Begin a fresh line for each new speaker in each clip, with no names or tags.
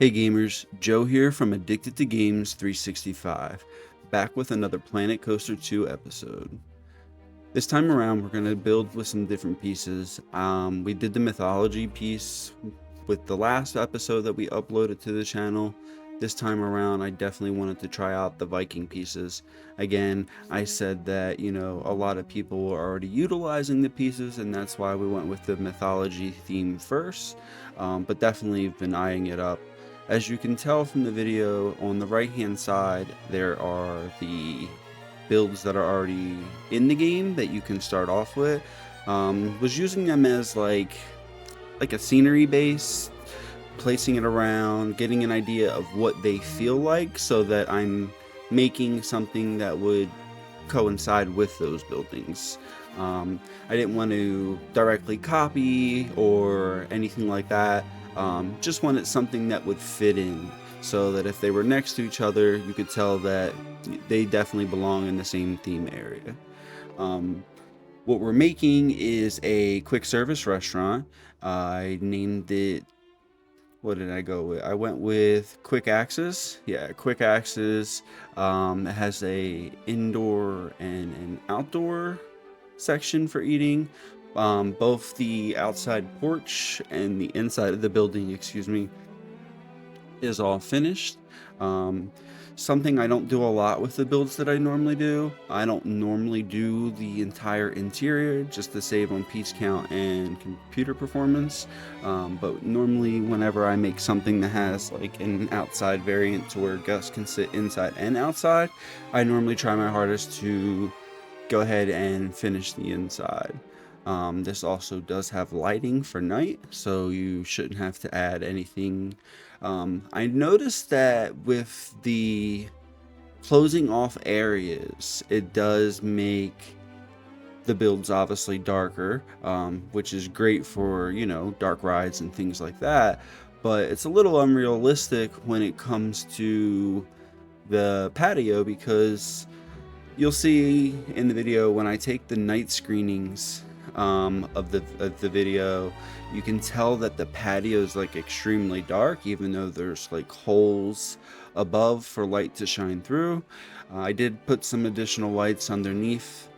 Hey gamers, Joe here from Addicted to Games 365, back with another Planet Coaster 2 episode. This time around, we're going to build with some different pieces. We did the mythology piece with the last episode that we uploaded to the channel. This time around, I definitely wanted to try out the Viking pieces. Again, I said that, a lot of people were already utilizing the pieces, and that's why we went with the mythology theme first, but definitely been eyeing it up. As you can tell from the video, on the right hand side, there are the builds that are already in the game that you can start off with. Was using them as like a scenery base, placing it around, getting an idea of what they feel like, so that I'm making something that would coincide with those buildings. I didn't want to directly copy or anything like that. Just wanted something that would fit in, so that if they were next to each other, you could tell that they definitely belong in the same theme area. What we're making is a quick service restaurant. I named it, what did I go with? I went with Quick Access. Yeah, Quick Access. It has a indoor and an outdoor section for eating. Both the outside porch and the inside of the building, excuse me, is all finished. Something I don't do a lot with the builds that I normally do. I don't normally do the entire interior just to save on piece count and computer performance. But normally whenever I make something that has like an outside variant to where Gus can sit inside and outside, I normally try my hardest to go ahead and finish the inside. This also does have lighting for night, so you shouldn't have to add anything. I noticed that with the closing off areas, it does make the builds obviously darker, which is great for, dark rides and things like that. But it's a little unrealistic when it comes to the patio, because you'll see in the video when I take the night screenings of the video, you can tell that the patio is like extremely dark, even though there's like holes above for light to shine through. I did put some additional lights underneath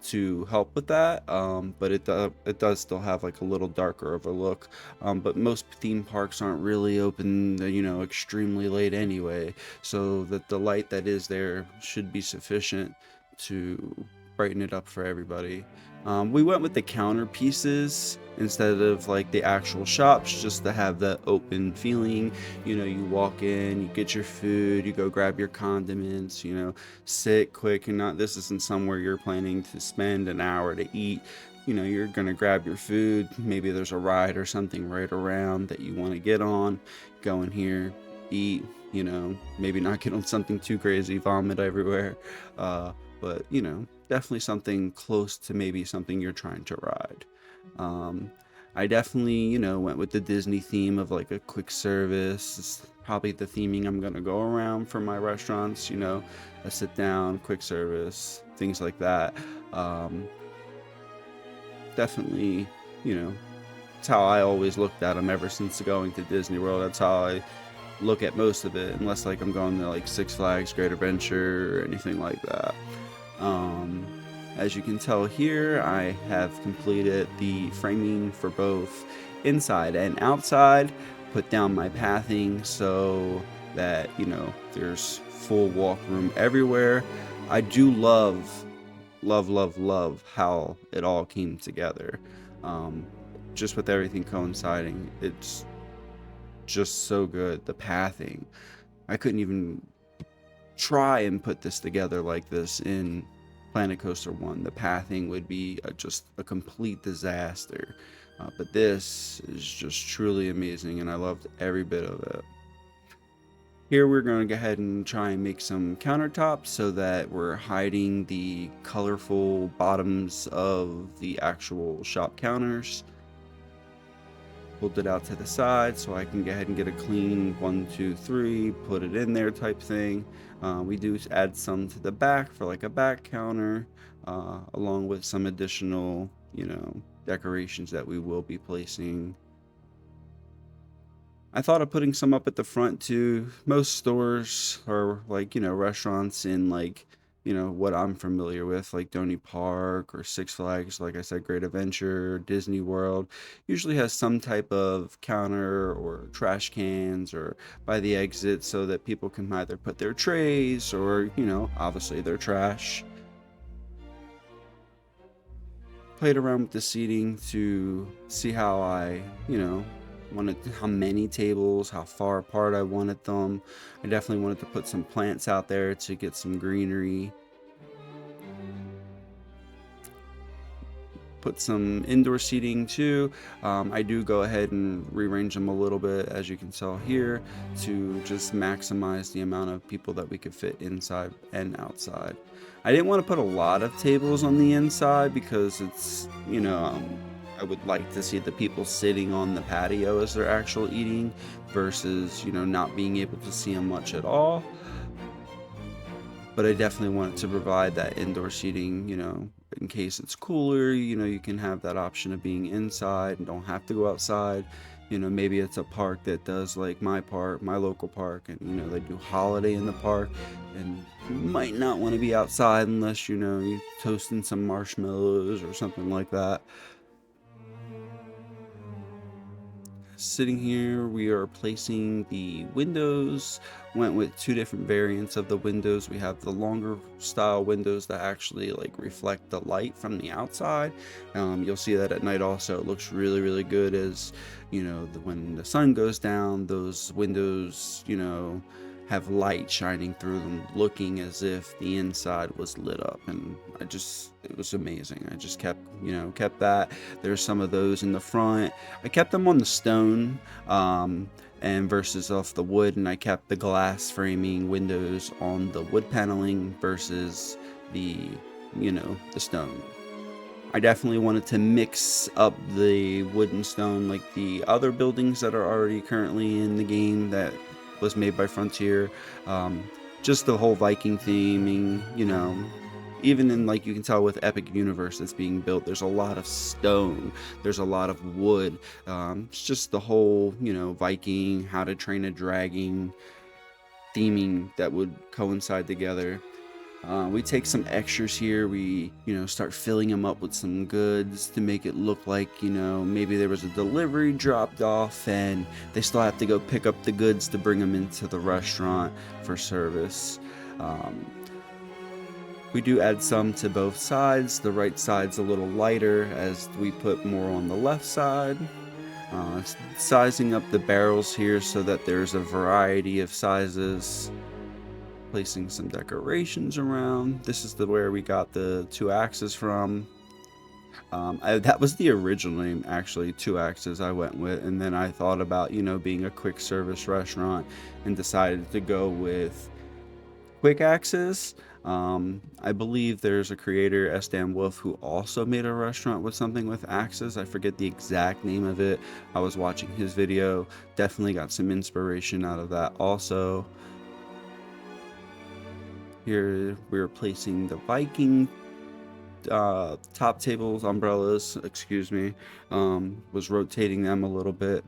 to help with that, but it does still have like a little darker of a look. But most theme parks aren't really open, extremely late anyway, so that the light that is there should be sufficient to brighten it up for everybody. We went with the counter pieces instead of like the actual shops, just to have that open feeling. You walk in, you get your food, you go grab your condiments, sit quick, and not, this isn't somewhere you're planning to spend an hour to eat. You're gonna grab your food, maybe there's a ride or something right around that you want to get on, go in here, eat, maybe not get on something too crazy, vomit everywhere, but definitely something close to maybe something you're trying to ride. I definitely, went with the Disney theme of like a quick service. It's probably the theming I'm gonna go around for my restaurants, a sit down, quick service, things like that. Definitely, it's how I always looked at them ever since going to Disney World. That's how I look at most of it, unless like I'm going to like Six Flags Great Adventure or anything like that. As you can tell here, I have completed the framing for both inside and outside, put down my pathing so that, there's full walk room everywhere. I do love how it all came together. Just with everything coinciding, it's just so good. The pathing, I couldn't even try and put this together like this in Planet Coaster 1. The pathing would be just a complete disaster. But this is just truly amazing, and I loved every bit of it. Here we're going to go ahead and try and make some countertops so that we're hiding the colorful bottoms of the actual shop counters. Pulled it out to the side so I can go ahead and get a clean 1, 2, 3, put it in there type thing. We do add some to the back for like a back counter, along with some additional, decorations that we will be placing. I thought of putting some up at the front too. Most stores or like, restaurants in like, what I'm familiar with, like Donny Park or Six Flags, like I said, Great Adventure, Disney World, usually has some type of counter or trash cans or by the exit so that people can either put their trays or, obviously their trash. Played around with the seating to see how I, wanted how many tables, how far apart I wanted them. I definitely wanted to put some plants out there to get some greenery. Put some indoor seating too. I do go ahead and rearrange them a little bit, as you can tell here, to just maximize the amount of people that we could fit inside and outside. I didn't want to put a lot of tables on the inside because it's, I would like to see the people sitting on the patio as they're actual eating versus, not being able to see them much at all. But I definitely wanted to provide that indoor seating, in case it's cooler, you can have that option of being inside and don't have to go outside. Maybe it's a park that does like my park, my local park, and they do holiday in the park, and you might not want to be outside unless you're toasting some marshmallows or something like that. Sitting here, we are placing the windows. Went with two different variants of the windows. We have the longer style windows that actually like reflect the light from the outside. You'll see that at night also. It looks really, really good as, when the sun goes down, those windows, have light shining through them, looking as if the inside was lit up. And it was amazing. I just kept that. There's some of those in the front. I kept them on the stone, and versus off the wood, and I kept the glass framing windows on the wood paneling versus the, the stone. I definitely wanted to mix up the wood and stone like the other buildings that are already currently in the game that was made by Frontier. Just the whole Viking theming, even in, like, you can tell with Epic Universe that's being built, there's a lot of stone, there's a lot of wood. It's just the whole, Viking, How to Train a Dragon theming that would coincide together. We take some extras here. We, start filling them up with some goods to make it look like, maybe there was a delivery dropped off and they still have to go pick up the goods to bring them into the restaurant for service. We do add some to both sides. The right side's a little lighter as we put more on the left side. Sizing up the barrels here so that there's a variety of sizes. Placing some decorations around. This is where we got the 2 axes from. That was the original name, actually, 2 axes I went with, and then I thought about, being a quick service restaurant and decided to go with quick axes. I believe there's a creator, Estan Wolf, who also made a restaurant with something with axes. I forget the exact name of it. I was watching his video. Definitely got some inspiration out of that also. Here we're placing the Viking top tables, umbrellas, excuse me. Was rotating them a little bit.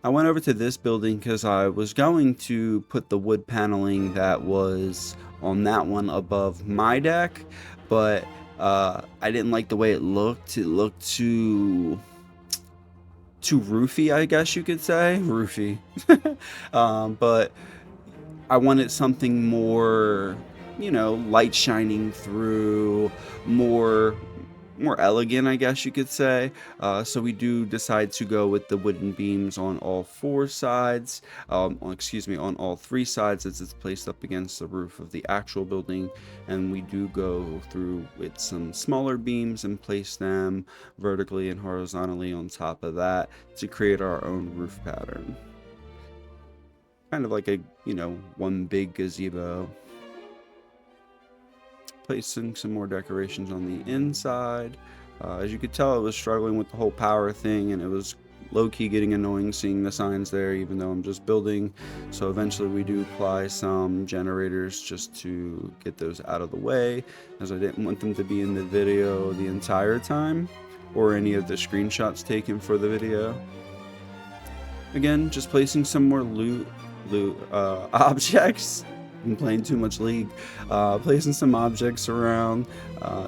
I went over to this building because I was going to put the wood paneling that was on that one above my deck, but I didn't like the way it looked. It looked too roofy, I guess you could say. Roofy. But I wanted something more, light shining through, more elegant, I guess you could say. So we do decide to go with the wooden beams on all 4 sides, on all 3 sides as it's placed up against the roof of the actual building. And we do go through with some smaller beams and place them vertically and horizontally on top of that to create our own roof pattern. Kind of like a, one big gazebo. Placing some more decorations on the inside. As you could tell, I was struggling with the whole power thing, and it was low-key getting annoying seeing the signs there, even though I'm just building. So eventually we do apply some generators just to get those out of the way, as I didn't want them to be in the video the entire time, or any of the screenshots taken for the video. Again, just placing some more loot objects. I'm playing too much League. Placing some objects around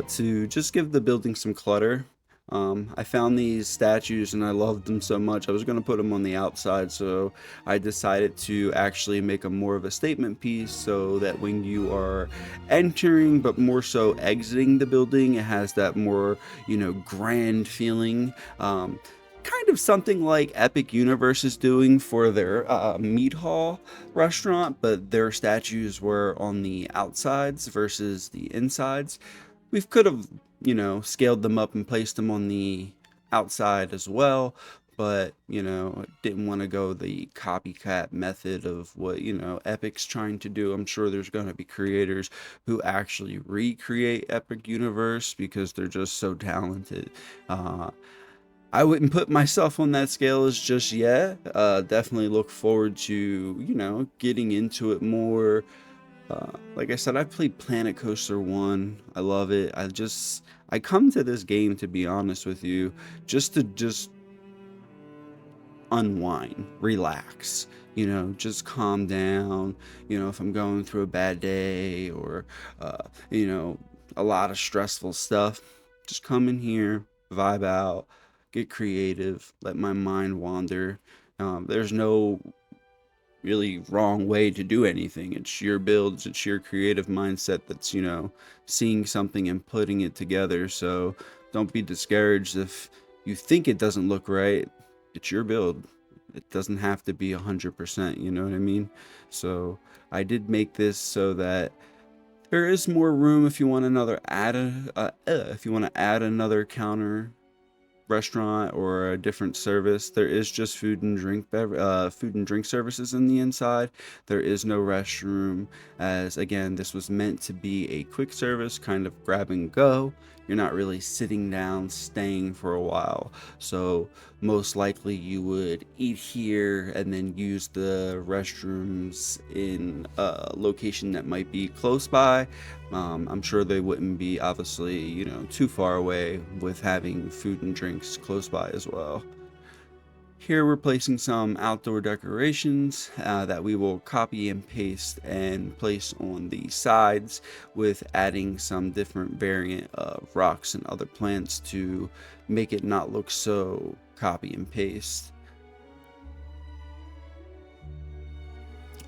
to just give the building some clutter. I found these statues and I loved them so much. I was going to put them on the outside, so I decided to actually make them more of a statement piece so that when you are entering, but more so exiting the building, it has that more, grand feeling. Kind of something like Epic Universe is doing for their meat hall restaurant, but their statues were on the outsides versus the insides. We could have, scaled them up and placed them on the outside as well, but, didn't want to go the copycat method of what, Epic's trying to do. I'm sure there's going to be creators who actually recreate Epic Universe because they're just so talented. I wouldn't put myself on that scale as just yet. Definitely look forward to, getting into it more. Like I said, I've played Planet Coaster 1. I love it. I come to this game, to be honest with you, just to unwind, relax, just calm down, if I'm going through a bad day or, a lot of stressful stuff, just come in here, vibe out, get creative, let my mind wander. There's no really wrong way to do anything. It's your builds, it's your creative mindset that's, seeing something and putting it together. So don't be discouraged if you think it doesn't look right. It's your build. It doesn't have to be 100%, you know what I mean? So I did make this so that there is more room if you want if you want to add another counter restaurant or a different service. There is just food and drink services in the inside. There is no restroom, as again, this was meant to be a quick service, kind of grab and go. You're not really sitting down, staying for a while. So most likely you would eat here and then use the restrooms in a location that might be close by. I'm sure they wouldn't be obviously, too far away with having food and drinks close by as well. Here we're placing some outdoor decorations that we will copy and paste and place on the sides, with adding some different variant of rocks and other plants to make it not look so copy and paste.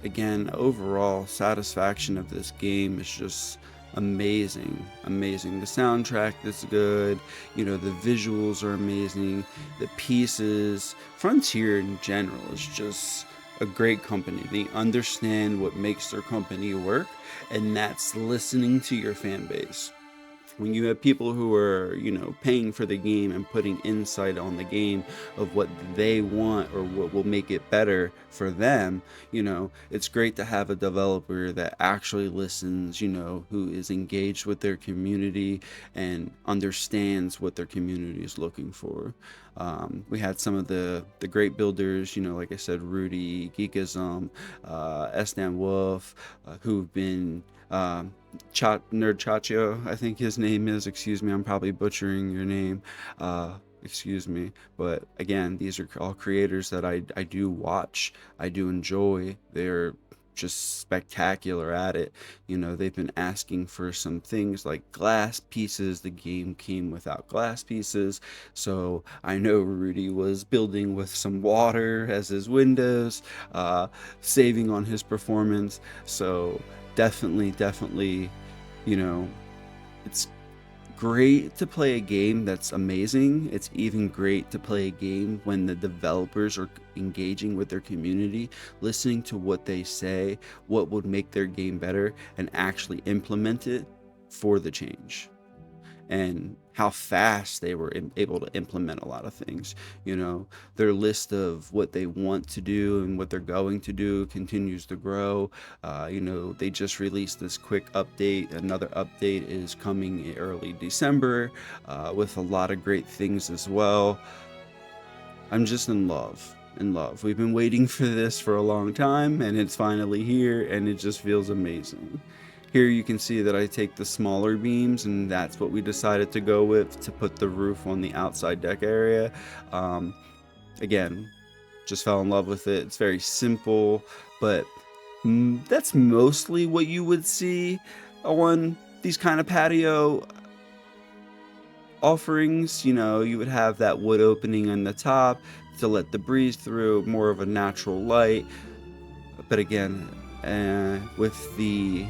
Again, overall satisfaction of this game is just amazing. The soundtrack is good, the visuals are amazing, the pieces. Frontier in general is just a great company. They understand what makes their company work, and that's listening to your fan base. When you have people who are, paying for the game and putting insight on the game of what they want or what will make it better for them, it's great to have a developer that actually listens, who is engaged with their community and understands what their community is looking for. We had some of the great builders, like I said, Rudy, Geekism, Estan Wolf, who've been Nerd Chacho, I think his name is. Excuse me, I'm probably butchering your name. Excuse me. But again, these are all creators that I do watch. I do enjoy. They're just spectacular at it. They've been asking for some things like glass pieces. The game came without glass pieces, so I know Rudy was building with some water as his windows, saving on his performance. So definitely, it's great to play a game that's amazing. It's even great to play a game when the developers are engaging with their community, listening to what they say, what would make their game better, and actually implement it for the change. And how fast they were able to implement a lot of things. Their list of what they want to do and what they're going to do continues to grow. They just released this quick update. Another update is coming in early December, with a lot of great things as well. I'm just in love. We've been waiting for this for a long time, and it's finally here, and it just feels amazing. Here you can see that I take the smaller beams, and that's what we decided to go with to put the roof on the outside deck area. Again, just fell in love with it. It's very simple, but that's mostly what you would see on these kind of patio offerings. You know, you would have that wood opening on the top to let the breeze through, more of a natural light. But again, with the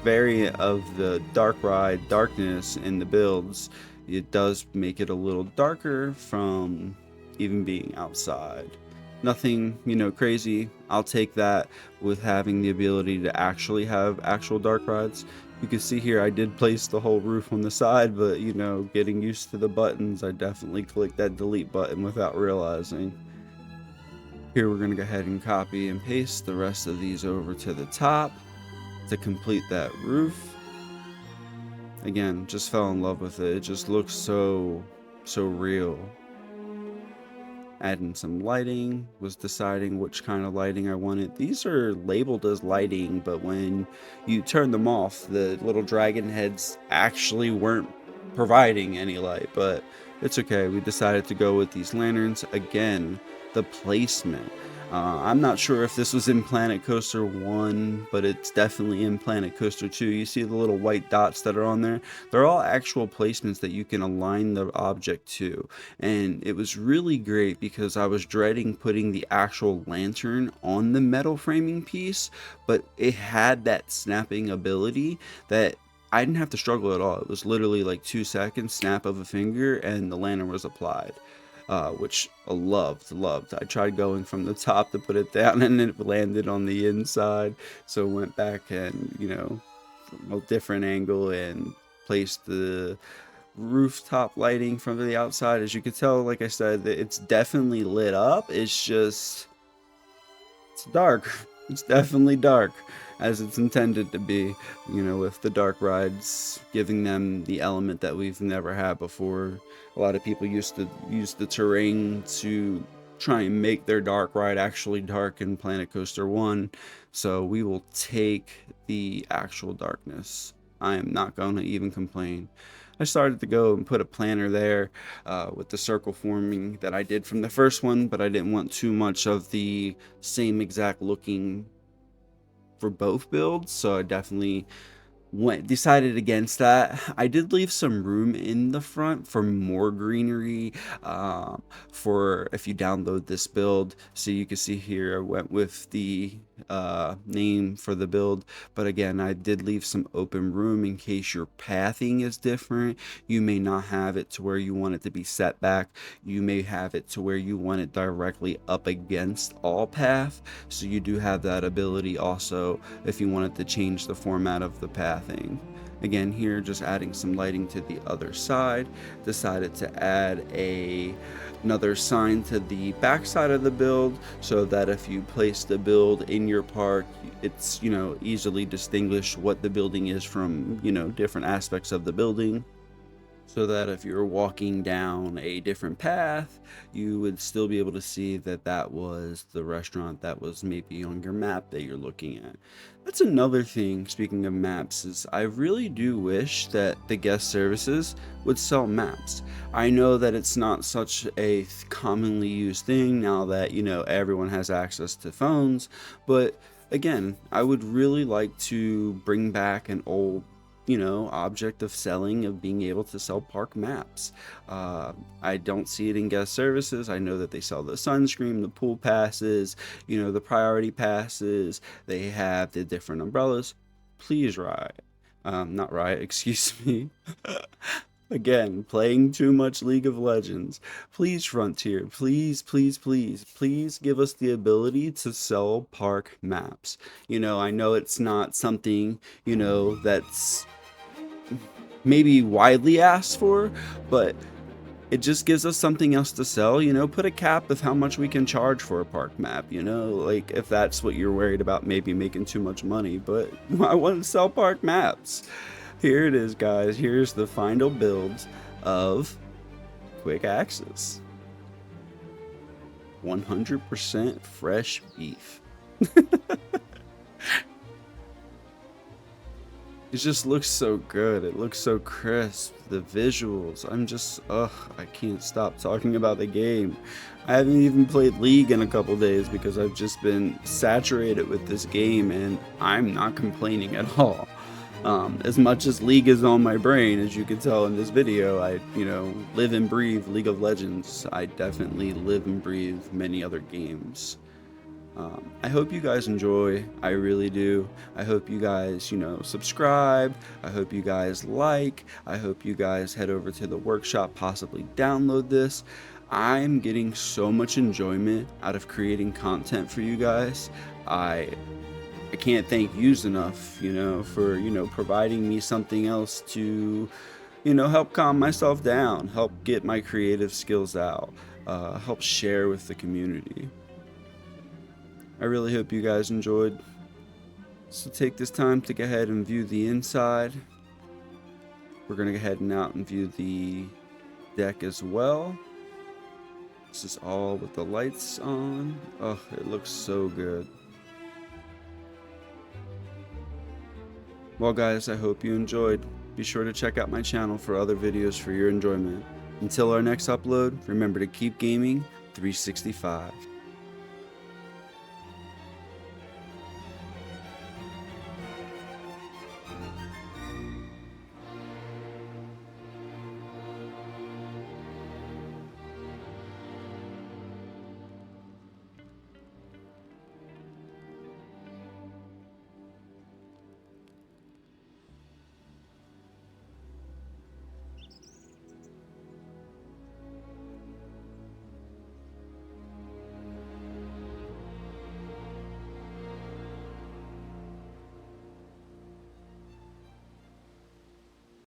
variant of the dark ride darkness in the builds, it does make it a little darker from even being outside. Nothing, you know, crazy. I'll take that with having the ability to actually have actual dark rides. You can see here I did place the whole roof on the side, but you know, getting used to the buttons, I definitely clicked that delete button without realizing. Here we're going to go ahead and copy and paste the rest of these over to the top to complete that roof. Again, just fell in love with it. It just looks so real. Adding some lighting, was deciding which kind of lighting I wanted. These are labeled as lighting, but when you turn them off, the little dragon heads actually weren't providing any light, but it's okay. We decided to go with these lanterns. Again, the placement. I'm not sure if this was in Planet Coaster 1, but it's definitely in Planet Coaster 2. You see the little white dots that are on there? They're all actual placements that you can align the object to. And it was really great because I was dreading putting the actual lantern on the metal framing piece, but it had that snapping ability that I didn't have to struggle at all. It was literally like 2 seconds, snap of a finger, and the lantern was applied. Which I loved. I tried going from the top to put it down, and it landed on the inside. So went back and, you know, from a different angle and placed the rooftop lighting from the outside. As you can tell, like I said, it's definitely lit up. It's just, it's dark. It's definitely dark, as it's intended to be, you know, with the dark rides giving them the element that we've never had before. A lot of people used to use the terrain to try and make their dark ride actually dark in Planet Coaster 1, so we will take the actual darkness. I am not going to even complain. I started to go and put a planner there with the circle forming that I did from the first one, but I didn't want too much of the same exact looking for both builds, so I definitely decided against that. I did leave some room in the front for more greenery, for if you download this build. So you can see here I went with the name for the build, but again, I did leave some open room in case your pathing is different. You may not have it to where you want it to be set back. You may have it to where you want it directly up against all path, so you do have that ability also if you wanted to change the format of the pathing. Again, here just adding some lighting to the other side. Decided to add another sign to the back side of the build so that if you place the build in your park, it's, you know, easily distinguish what the building is from, you know, different aspects of the building, so that if you're walking down a different path, you would still be able to see that that was the restaurant that was maybe on your map that you're looking at. That's another thing, speaking of maps, is I really do wish that the guest services would sell maps. I know that it's not such a commonly used thing now that, you know, everyone has access to phones, but again, I would really like to bring back an old, you know, object of selling, of being able to sell park maps. I don't see it in guest services. I know that they sell the sunscreen, the pool passes, you know, the priority passes. They have the different umbrellas. Please Riot, not Riot, excuse me. Again, playing too much League of Legends. Please, Frontier, please, please, please, please give us the ability to sell park maps. You know, I know it's not something, you know, that's maybe widely asked for, but it just gives us something else to sell. You know, put a cap of how much we can charge for a park map, you know, like if that's what you're worried about, maybe making too much money, but I want to sell park maps. Here it is, guys. Here's the final build of Quick Access. 100% fresh beef. It just looks so good. It looks so crisp. The visuals. I can't stop talking about the game. I haven't even played League in a couple days because I've just been saturated with this game, and I'm not complaining at all. As much as League is on my brain, as you can tell in this video, I, live and breathe League of Legends. I definitely live and breathe many other games. I hope you guys enjoy. I really do. I hope you guys, subscribe. I hope you guys like. I hope you guys head over to the workshop, possibly download this. I'm getting so much enjoyment out of creating content for you guys. I can't thank yous enough, for, providing me something else to, help calm myself down, help get my creative skills out, help share with the community. I really hope you guys enjoyed. So take this time to go ahead and view the inside. We're going to go ahead and out and view the deck as well. This is all with the lights on. Oh, it looks so good. Well guys, I hope you enjoyed. Be sure to check out my channel for other videos for your enjoyment. Until our next upload, remember to keep gaming 365.